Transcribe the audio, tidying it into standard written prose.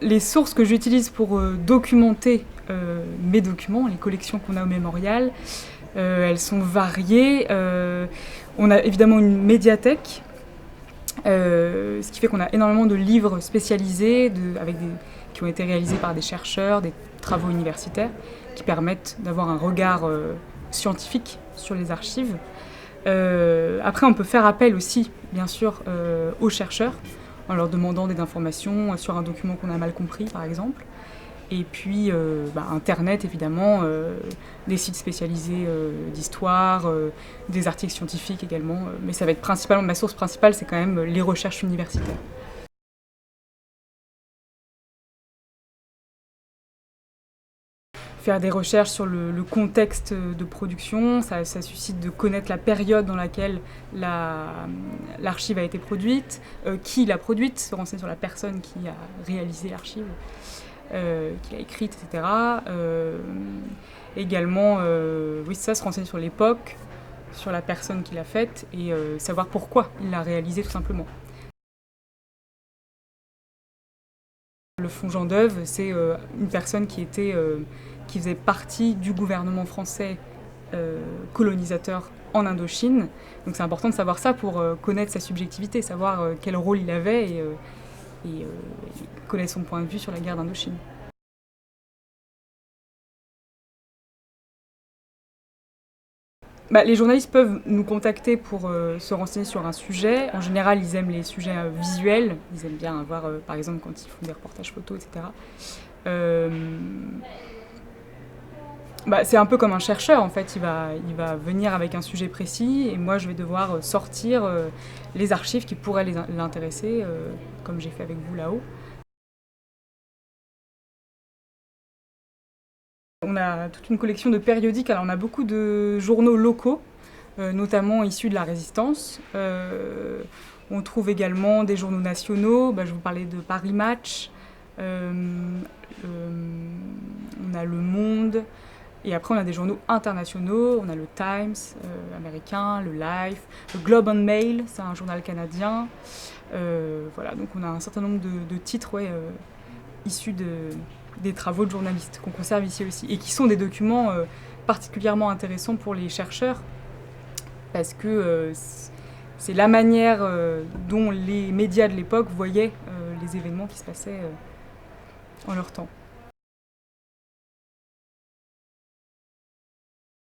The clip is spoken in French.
Les sources que j'utilise pour documenter mes documents, les collections qu'on a au mémorial, elles sont variées. On a évidemment une médiathèque, ce qui fait qu'on a énormément de livres spécialisés qui ont été réalisés par des chercheurs, des travaux universitaires, qui permettent d'avoir un regard scientifique sur les archives. Après, on peut faire appel aussi, bien sûr, aux chercheurs, en leur demandant des informations sur un document qu'on a mal compris, par exemple. Et puis, Internet, évidemment, des sites spécialisés d'histoire, des articles scientifiques également. Mais ça va être principalement, ma source principale, c'est quand même les recherches universitaires. Faire des recherches sur le contexte de production, ça suscite de connaître la période dans laquelle l'archive a été produite, qui l'a produite, se renseigner sur la personne qui a réalisé l'archive, qui l'a écrite, etc. Également, oui, ça, se renseigner sur l'époque, sur la personne qui l'a faite et savoir pourquoi il l'a réalisée tout simplement. Le Fonds d'œuvre, c'est une personne qui faisait partie du gouvernement français colonisateur en Indochine. Donc c'est important de savoir ça pour connaître sa subjectivité, savoir quel rôle il avait et connaître son point de vue sur la guerre d'Indochine. Les journalistes peuvent nous contacter pour se renseigner sur un sujet. En général, ils aiment les sujets visuels. Ils aiment bien voir, par exemple, quand ils font des reportages photos, etc. C'est un peu comme un chercheur, en fait. Il va venir avec un sujet précis et moi, je vais devoir sortir les archives qui pourraient l'intéresser, comme j'ai fait avec vous là-haut. On a toute une collection de périodiques. Alors, on a beaucoup de journaux locaux, notamment issus de la Résistance. On trouve également des journaux nationaux. Je vous parlais de Paris Match. On a Le Monde. Et après, on a des journaux internationaux. On a le Times américain, le Life, le Globe and Mail, c'est un journal canadien. Voilà, donc on a un certain nombre de titres issus des travaux de journalistes qu'on conserve ici aussi et qui sont des documents particulièrement intéressants pour les chercheurs parce que c'est la manière dont les médias de l'époque voyaient les événements qui se passaient en leur temps.